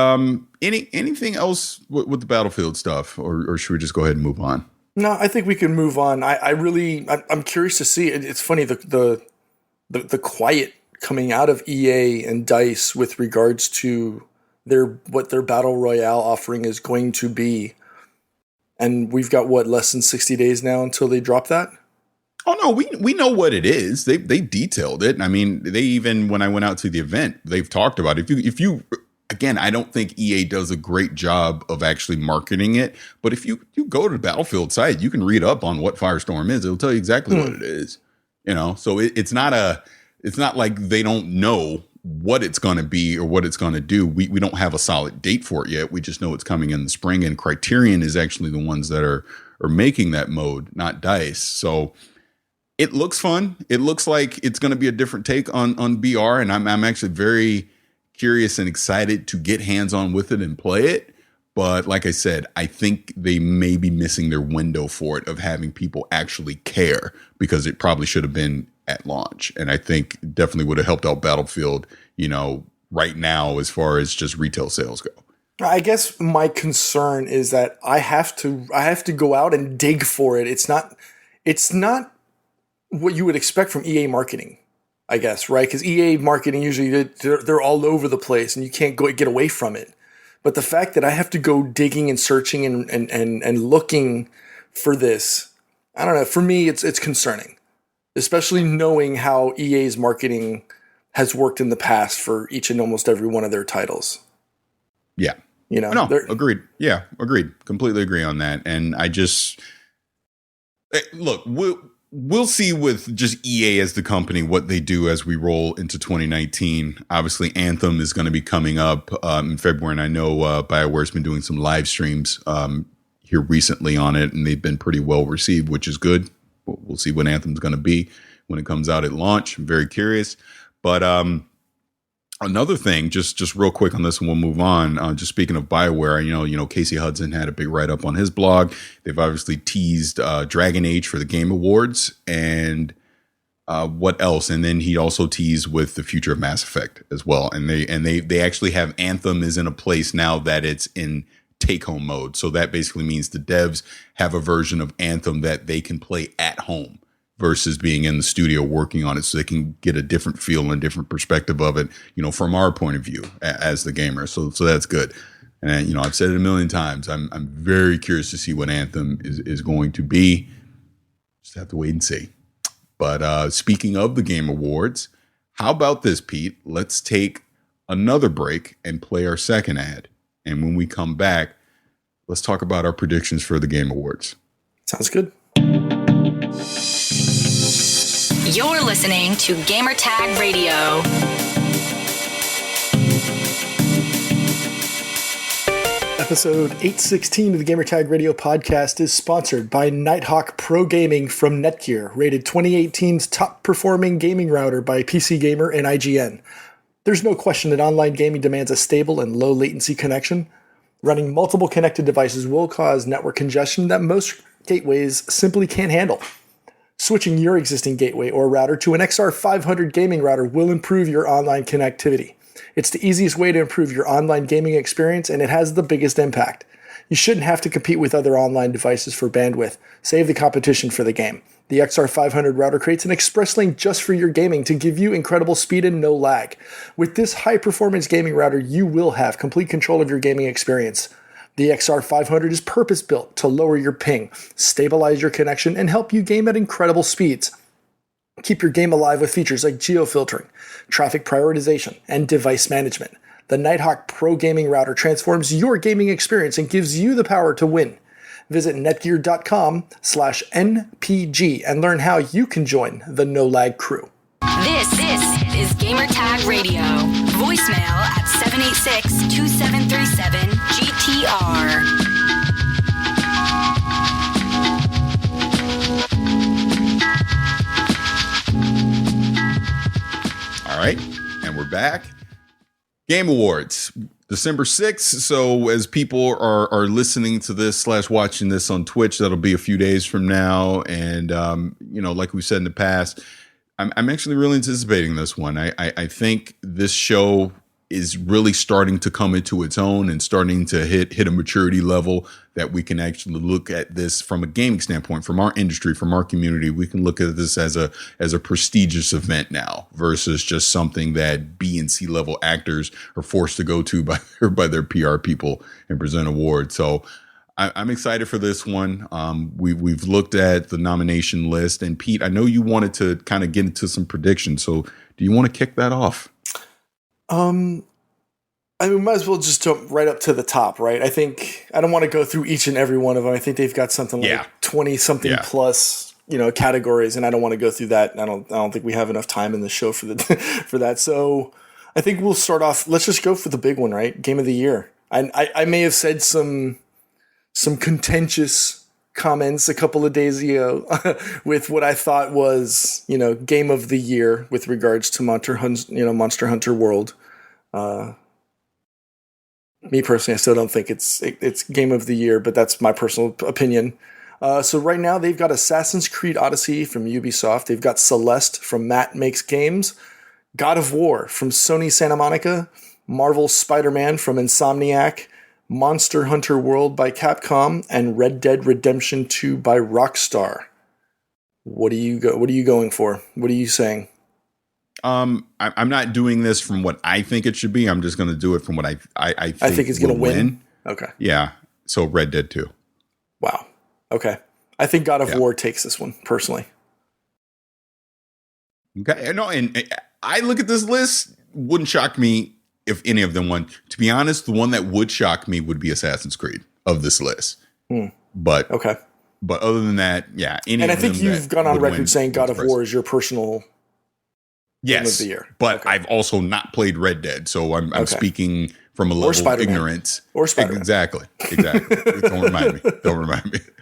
anything else with the Battlefield stuff, or should we just go ahead and move on? No, I think we can move on. I'm curious to see. It's funny the quiet coming out of EA and DICE with regards to what their Battle Royale offering is going to be. And we've got less than 60 days now until they drop that? Oh no, we know what it is. They detailed it. I mean, they even, when I went out to the event, they've talked about it. If you again, I don't think EA does a great job of actually marketing it, but if you go to the Battlefield site, you can read up on what Firestorm is. It'll tell you exactly what it is. So it's not like they don't know what it's going to be or what it's going to do. We don't have a solid date for it yet. We just know it's coming in the spring, and Criterion is actually the ones that are making that mode, not DICE. So it looks fun. It looks like it's going to be a different take on BR, and I'm actually very curious and excited to get hands-on with it and play it. But like I said, I think they may be missing their window for it, of having people actually care, because it probably should have been at launch. And I think definitely would have helped out Battlefield, right now, as far as just retail sales go. I guess my concern is that I have to go out and dig for it. It's not what you would expect from EA marketing, I guess, right? Because EA marketing, usually they're all over the place and you can't get away from it. But the fact that I have to go digging and searching and looking for this, I don't know. For me, it's concerning, especially knowing how EA's marketing has worked in the past for each and almost every one of their titles. Yeah. No, agreed. Yeah, agreed. Completely agree on that. And I just look, we'll see with just EA as the company what they do as we roll into 2019. Obviously, Anthem is going to be coming up in February, and I know BioWare's been doing some live streams here recently on it, and they've been pretty well received, which is good. We'll see what Anthem's going to be when it comes out at launch. I'm very curious. But another thing, just real quick on this, and we'll move on. Just speaking of BioWare, Casey Hudson had a big write up on his blog. They've obviously teased Dragon Age for the Game Awards, and what else? And then he also teased with the future of Mass Effect as well. And they actually have Anthem is in a place now that it's in take-home mode. So that basically means the devs have a version of Anthem that they can play at home versus being in the studio working on it, so they can get a different feel and a different perspective of it, from our point of view as the gamer. So that's good. And, I've said it a million times. I'm very curious to see what Anthem is going to be. Just have to wait and see. But speaking of the Game Awards, how about this, Pete? Let's take another break and play our second ad. And when we come back, let's talk about our predictions for the Game Awards. Sounds good. You're listening to Gamertag Radio. Episode 816 of the Gamertag Radio podcast is sponsored by Nighthawk Pro Gaming from Netgear, rated 2018's top performing gaming router by PC Gamer and IGN. There's no question that online gaming demands a stable and low latency connection. Running multiple connected devices will cause network congestion that most gateways simply can't handle. Switching your existing gateway or router to an XR500 gaming router will improve your online connectivity. It's the easiest way to improve your online gaming experience, and it has the biggest impact. You shouldn't have to compete with other online devices for bandwidth. Save the competition for the game. The XR500 router creates an express lane just for your gaming to give you incredible speed and no lag. With this high-performance gaming router, you will have complete control of your gaming experience. The XR500 is purpose-built to lower your ping, stabilize your connection, and help you game at incredible speeds. Keep your game alive with features like geofiltering, traffic prioritization, and device management. The Nighthawk Pro Gaming Router transforms your gaming experience and gives you the power to win. Visit netgear.com/NPG and learn how you can join the No Lag crew. This is Gamertag Radio. Voicemail at 786-2737-GTR. All right, and we're back. Game Awards, December 6th. So as people are listening to this / watching this on Twitch, that'll be a few days from now. And, like we said in the past, I'm actually really anticipating this one. I think this show is really starting to come into its own and starting to hit a maturity level that we can actually look at this from a gaming standpoint, from our industry, from our community. We can look at this as a prestigious event now versus just something that B and C level actors are forced to go to by their PR people and present awards. So I'm excited for this one. We've looked at the nomination list, and Pete, I know you wanted to kind of get into some predictions. So do you want to kick that off? We might as well just jump right up to the top, right? I think I don't want to go through each and every one of them. I think they've got something like 20 something plus, categories, and I don't want to go through that. I don't think we have enough time in the show for for that. So I think we'll start off. Let's just go for the big one, right? Game of the year. I may have said some contentious comments a couple of days ago with what I thought was, game of the year with regards to Monster Hunter World. Me personally, I still don't think it's game of the year, but that's my personal opinion. So right now they've got Assassin's Creed Odyssey from Ubisoft. They've got Celeste from Matt Makes Games, God of War from Sony Santa Monica, Marvel's Spider-Man from Insomniac, Monster Hunter World by Capcom, and Red Dead Redemption 2 by Rockstar. What are you going for? What are you saying? I'm not doing this from what I think it should be. I'm just going to do it from what I think it's going to win. Okay. Yeah. So Red Dead 2. Wow. Okay. I think God of War takes this one personally. Okay. No, and I look at this list. Wouldn't shock me if any of them won. To be honest, the one that would shock me would be Assassin's Creed of this list. But okay. But other than that, yeah. And I think you've gone on record saying God of War is your personal. Yes, of the year. But I've also not played Red Dead, so I'm speaking from a level of ignorance. Or Spider-Man. Exactly. Don't remind me.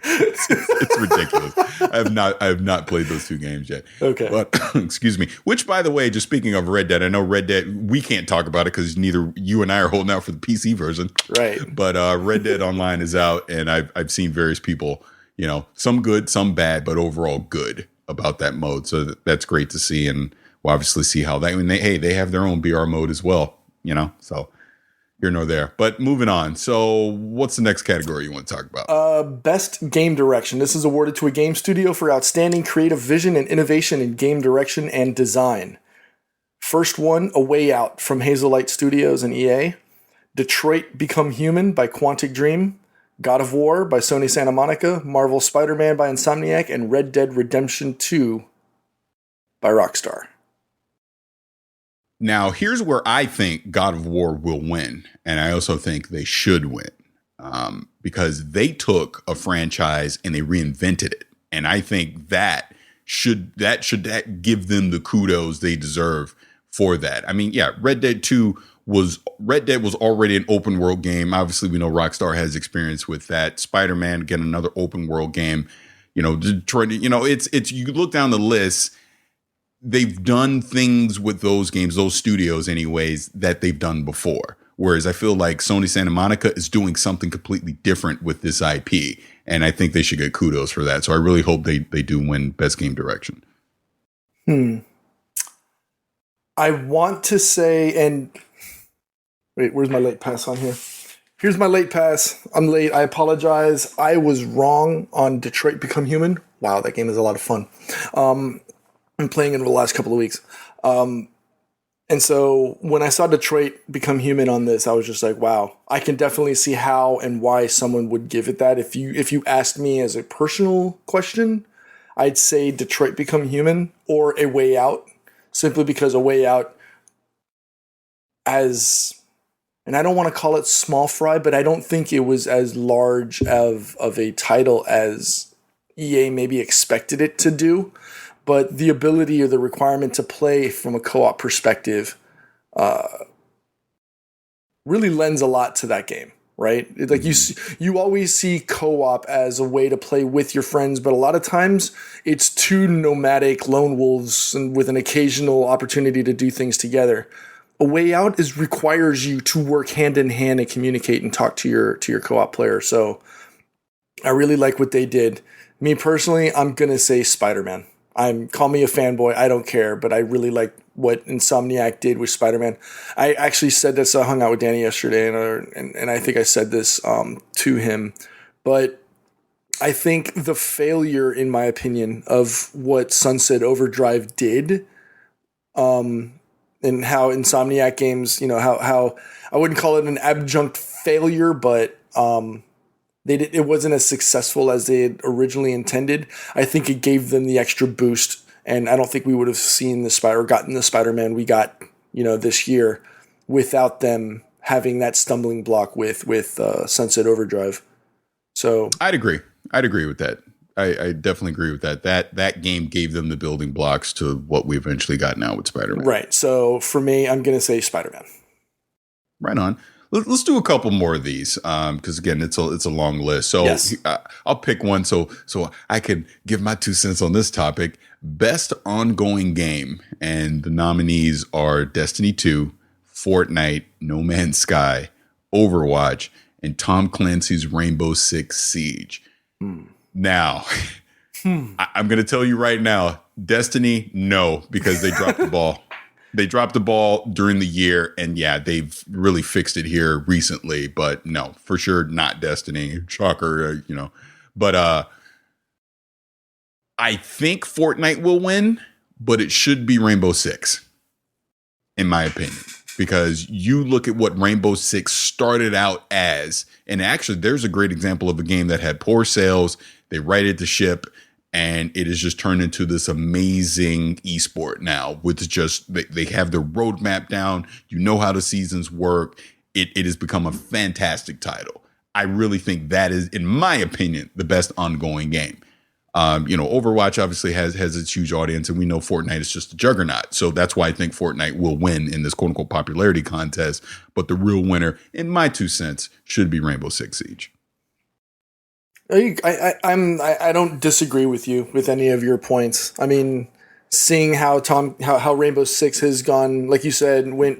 It's ridiculous. I have not played those two games yet. Okay. But excuse me. Which, by the way, just speaking of Red Dead, I know Red Dead, we can't talk about it because neither you and I are holding out for the PC version. Right. But Red Dead Online is out, and I've seen various people, some good, some bad, but overall good about that mode. So that's great to see, and we'll obviously see how that. They have their own BR mode as well, So here nor there. But moving on. So what's the next category you want to talk about? Best game direction. This is awarded to a game studio for outstanding creative vision and innovation in game direction and design. First one, A Way Out from Hazelight Studios and EA. Detroit Become Human by Quantic Dream. God of War by Sony Santa Monica. Marvel Spider-Man by Insomniac. And Red Dead Redemption 2 by Rockstar. Now, here's where I think God of War will win. And I also think they should win. Because they took a franchise and they reinvented it. And I think that should give them the kudos they deserve for that. I mean, yeah, Red Dead was already an open world game. Obviously, we know Rockstar has experience with that. Spider-Man, again, another open world game. Detroit, it's you look down the list, they've done things with those games, those studios anyways, that they've done before. Whereas I feel like Sony Santa Monica is doing something completely different with this IP. And I think they should get kudos for that. So I really hope they do win Best Game Direction. I want to say, and wait, where's my late pass on here? Here's my late pass. I'm late. I apologize. I was wrong on Detroit Become Human. Wow, that game is a lot of fun. I'm playing it over the last couple of weeks. And so when I saw Detroit Become Human on this, I was just like, wow, I can definitely see how and why someone would give it that. If you asked me as a personal question, I'd say Detroit Become Human or A Way Out, simply because A Way Out and I don't want to call it small fry, but I don't think it was as large of a title as EA maybe expected it to do. But the ability or the requirement to play from a co-op perspective really lends a lot to that game, right? Like you always see co-op as a way to play with your friends, but a lot of times it's two nomadic lone wolves and with an occasional opportunity to do things together. A Way Out requires you to work hand in hand and communicate and talk to your co-op player. So I really like what they did. Me personally, I'm gonna say Spider-Man. Call me a fanboy, I don't care, but I really like what Insomniac did with Spider-Man. I actually said this. I hung out with Danny yesterday, and I think I said this to him. But I think the failure, in my opinion, of what Sunset Overdrive did, and how Insomniac games, how I wouldn't call it an adjunct failure, but it wasn't as successful as they had originally intended. I think it gave them the extra boost, and I don't think we would have seen gotten the Spider-Man we got, this year without them having that stumbling block with Sunset Overdrive. So I'd agree with that. I definitely agree with that. That game gave them the building blocks to what we eventually got now with Spider-Man. Right. So for me, I'm going to say Spider-Man. Right on. Let's do a couple more of these because again, it's a long list. So yes. I'll pick one so I can give my 2 cents on this topic. Best ongoing game, and the nominees are Destiny 2, Fortnite, No Man's Sky, Overwatch, and Tom Clancy's Rainbow Six Siege. Now, I'm going to tell you right now, Destiny, no, because they dropped the ball. They dropped the ball during the year, and yeah, they've really fixed it here recently. But no, for sure, not Destiny. Shocker, But I think Fortnite will win, but it should be Rainbow Six, in my opinion. Because you look at what Rainbow Six started out as, and actually, there's a great example of a game that had poor sales. They righted the ship, and it has just turned into this amazing esport now with just, they have their roadmap down. You know how the seasons work. It has become a fantastic title. I really think that is, in my opinion, the best ongoing game. Overwatch obviously has its huge audience, and we know Fortnite is just a juggernaut. So that's why I think Fortnite will win in this quote unquote popularity contest. But the real winner, in my 2 cents, should be Rainbow Six Siege. I don't disagree with you with any of your points. I mean, seeing how Rainbow Six has gone, like you said, I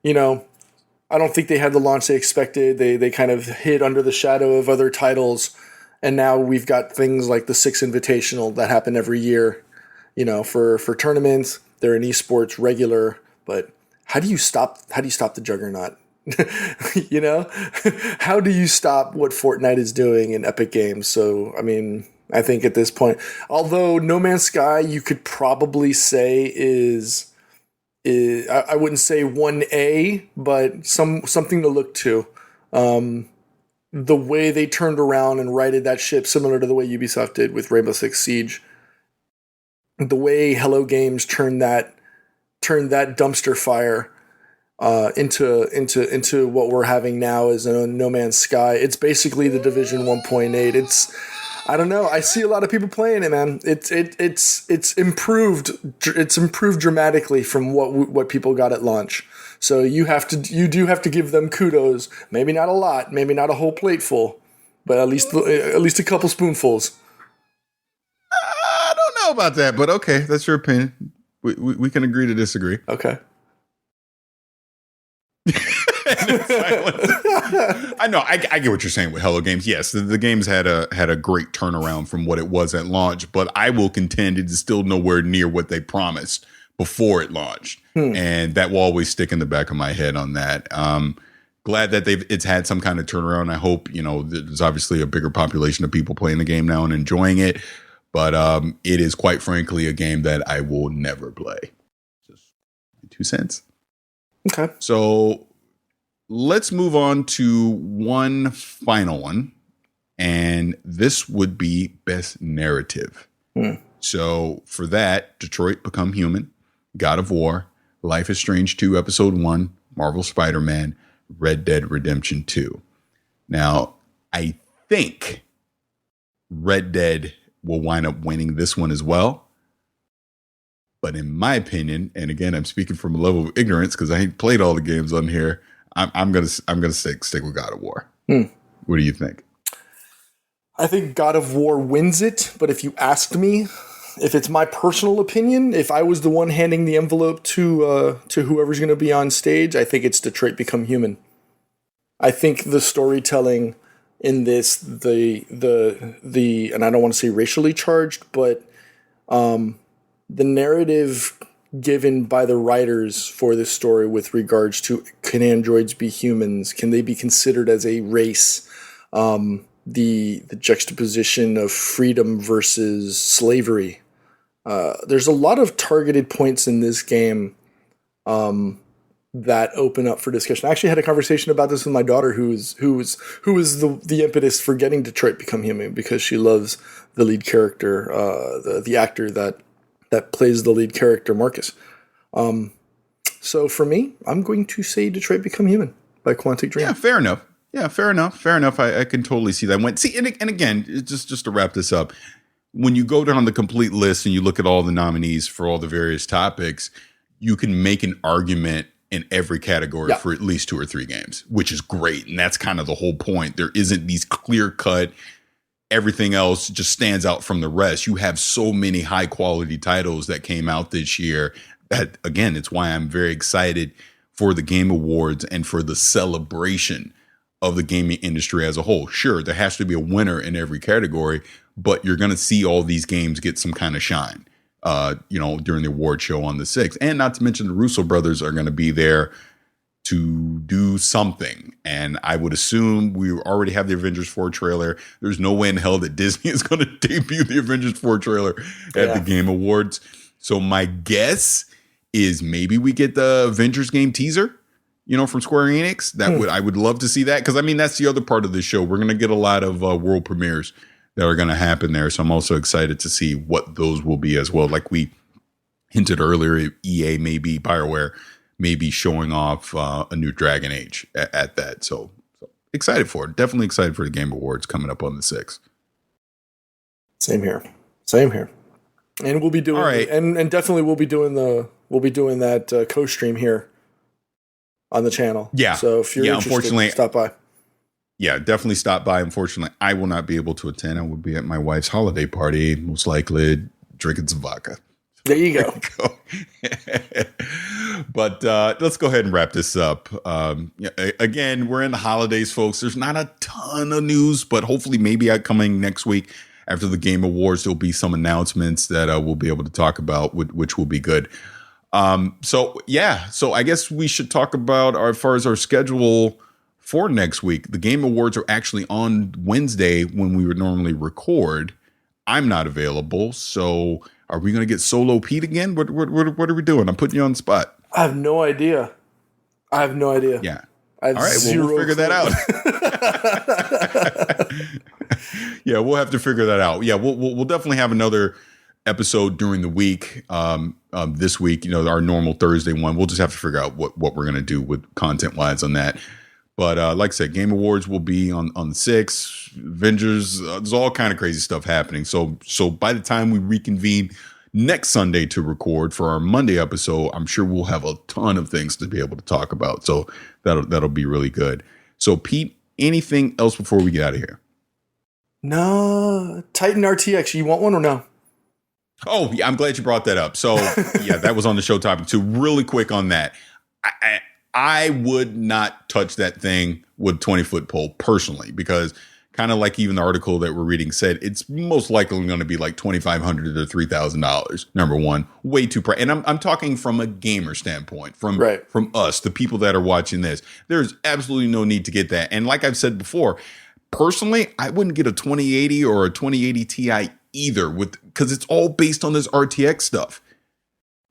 don't think they had the launch they expected. They kind of hid under the shadow of other titles. And now we've got things like the Six Invitational that happen every year, for tournaments. They're in esports regular, but how do you stop the juggernaut? You know, how do you stop what Fortnite is doing in Epic Games? So, I mean, I think at this point, although No Man's Sky, you could probably say is I wouldn't say 1A, but something to look to. The way they turned around and righted that ship, similar to the way Ubisoft did with Rainbow Six Siege. The way Hello Games turned that dumpster fire into what we're having now is a No Man's Sky. It's basically the Division 1.8. It's, I don't know. I see a lot of people playing it, man. It's improved. It's improved dramatically from what people got at launch. So you do have to give them kudos. Maybe not a lot. Maybe not a whole plateful, but at least a couple spoonfuls. I don't know about that, but okay, that's your opinion. We can agree to disagree. Okay. I know. I get what you're saying with Hello Games. Yes, the games had a great turnaround from what it was at launch, but I will contend it is still nowhere near what they promised before it launched, and that will always stick in the back of my head on that. Glad that it's had some kind of turnaround. I hope there's obviously a bigger population of people playing the game now and enjoying it, but it is quite frankly a game that I will never play. Just 2 cents. Okay. So let's move on to one final one. And this would be Best Narrative. So for that, Detroit Become Human, God of War, Life is Strange 2, Episode 1, Marvel Spider-Man, Red Dead Redemption 2. Now, I think Red Dead will wind up winning this one as well. But in my opinion, and again, I'm speaking from a level of ignorance because I ain't played all the games on here. I'm gonna stick with God of War. What do you think? I think God of War wins it. But if you asked me, if it's my personal opinion, if I was the one handing the envelope to whoever's going to be on stage, I think it's Detroit Become Human. I think the storytelling in this, the and I don't want to say racially charged, but the narrative given by the writers for this story with regards to can androids be humans? Can they be considered as a race? The juxtaposition of freedom versus slavery. There's a lot of targeted points in this game that open up for discussion. I actually had a conversation about this with my daughter, who is the impetus for getting Detroit Become Human, because she loves the lead character, the actor that plays the lead character, Marcus. So for me, I'm going to say Detroit Become Human by Quantic Dream. Yeah, fair enough. I can totally see that. And again, just to wrap this up, when you go down the complete list and you look at all the nominees for all the various topics, you can make an argument in every category for at least 2 or 3 games, which is great. And that's kind of the whole point. There isn't these clear cut, everything else just stands out from the rest. You have so many high quality titles that came out this year that, again, it's why I'm very excited for the Game Awards and for the celebration of the gaming industry as a whole. Sure, there has to be a winner in every category, but you're going to see all these games get some kind of shine, during the award show on the 6th. And not to mention the Russo brothers are going to be there to do something. And I would assume we already have the Avengers 4 trailer. There's no way in hell that Disney is going to debut the Avengers 4 trailer at the Game Awards. So my guess is maybe we get the Avengers game teaser, from Square Enix. I would love to see that, because I mean that's the other part of the show. We're going to get a lot of world premieres that are going to happen there. So I'm also excited to see what those will be as well. Like we hinted earlier, EA maybe BioWare may be showing off a new Dragon Age at that. So excited for it. Definitely excited for the Game Awards coming up on the 6th. Same here. And we'll be doing and definitely we'll be doing that co-stream here on the channel. Yeah. So if you're interested, unfortunately, stop by. Yeah, definitely stop by. Unfortunately, I will not be able to attend. I will be at my wife's holiday party, most likely drinking some vodka. There you go. But let's go ahead and wrap this up. Again, we're in the holidays, folks. There's not a ton of news, but hopefully maybe coming next week after the Game Awards, there'll be some announcements that we'll be able to talk about, which will be good. So I guess we should talk about as far as our schedule for next week. The Game Awards are actually on Wednesday when we would normally record. I'm not available, so are we going to get Solo Pete again? What are we doing? I'm putting you on the spot. I have no idea. Yeah. All right, we'll figure that out. Yeah, we'll have to figure that out. Yeah, we'll definitely have another episode during the week. This week, our normal Thursday one. We'll just have to figure out what we're going to do with content-wise on that. But like I said, Game Awards will be on the 6th. Avengers, there's all kind of crazy stuff happening. So by the time we reconvene next Sunday to record for our Monday episode, I'm sure we'll have a ton of things to be able to talk about. So that'll be really good. So Pete, anything else before we get out of here? No, Titan RTX. You want one or no? Oh, yeah, I'm glad you brought that up. So yeah, that was on the show topic too. Really quick on that. I would not touch that thing with 20-foot pole personally, because kind of like even the article that we're reading said, it's most likely going to be like $2,500 to $3,000. Number one, way too pricey. And I'm talking from a gamer standpoint, from us, the people that are watching this. There's absolutely no need to get that. And like I've said before, personally, I wouldn't get a 2080 or a 2080 Ti either, because it's all based on this RTX stuff.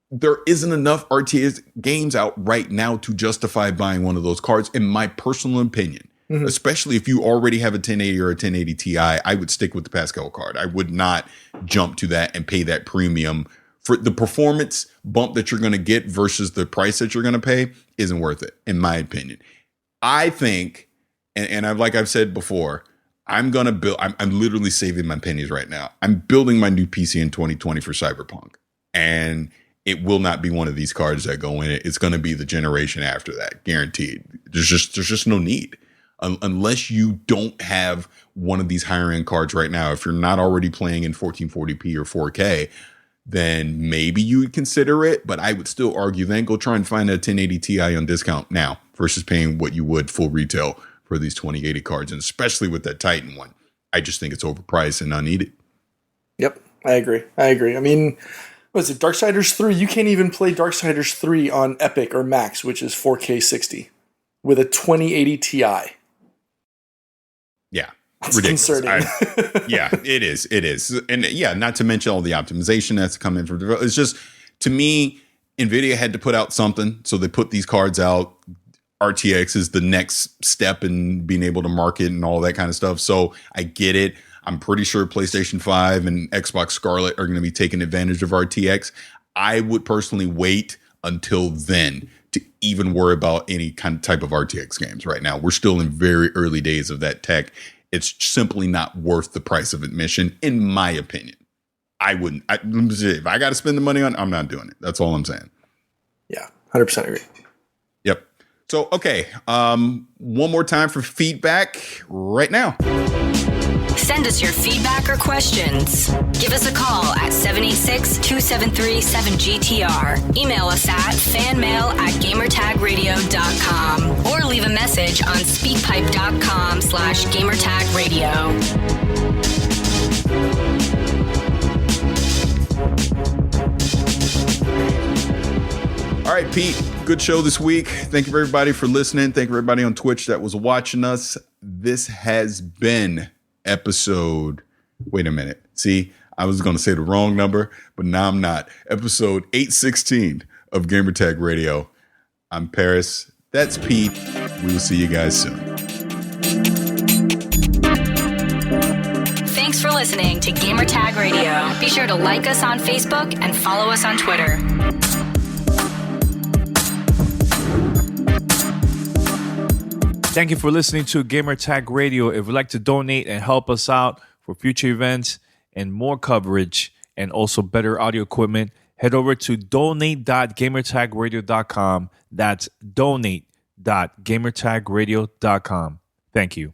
There isn't enough RTX games out right now to justify buying one of those cards, in my personal opinion. Mm-hmm. Especially if you already have a 1080 or a 1080 Ti, I would stick with the Pascal card. I would not jump to that and pay that premium for the performance bump that you're going to get versus the price that you're going to pay. Isn't worth it, in my opinion. I think, and like I've said before, I'm going to build. I'm literally saving my pennies right now. I'm building my new PC in 2020 for Cyberpunk, and it will not be one of these cards that go in it. It's going to be the generation after that, guaranteed. There's just no need. Unless you don't have one of these higher end cards right now. If you're not already playing in 1440p or 4K, then maybe you would consider it. But I would still argue then go try and find a 1080 Ti on discount now versus paying what you would full retail for these 2080 cards. And especially with that Titan one, I just think it's overpriced and unneeded. Yep, I agree. I mean, what is it, Darksiders 3? You can't even play Darksiders 3 on Epic or Max, which is 4K 60, with a 2080 Ti. Yeah, that's ridiculous. Concerning. Yeah, it is. And yeah, not to mention all the optimization that's come in from developers. It's just, to me, NVIDIA had to put out something, so they put these cards out. RTX is the next step in being able to market and all that kind of stuff. So I get it. I'm pretty sure PlayStation 5 and Xbox Scarlet are going to be taking advantage of RTX. I would personally wait until then to even worry about any kind of type of RTX games right now. We're still in very early days of that tech. It's simply not worth the price of admission, in my opinion. I wouldn't. If I got to spend the money on it, I'm not doing it. That's all I'm saying. Yeah, 100% agree. Yep. So, okay. One more time for feedback right now. Send us your feedback or questions. Give us a call at 786-273-7GTR. Email us at fanmail@gamertagradio.com or leave a message on speakpipe.com/gamertagradio. All right, Pete, good show this week. Thank you, everybody, for listening. Thank you, everybody on Twitch that was watching us. This has been episode, wait a minute. See, I was going to say the wrong number, but now I'm not. Episode 816 of Gamertag Radio. I'm Paris. That's Pete. We will see you guys soon. Thanks for listening to Gamertag Radio. Be sure to like us on Facebook and follow us on Twitter. Thank you for listening to Gamertag Radio. If you'd like to donate and help us out for future events and more coverage and also better audio equipment, head over to donate.gamertagradio.com. That's donate.gamertagradio.com. Thank you.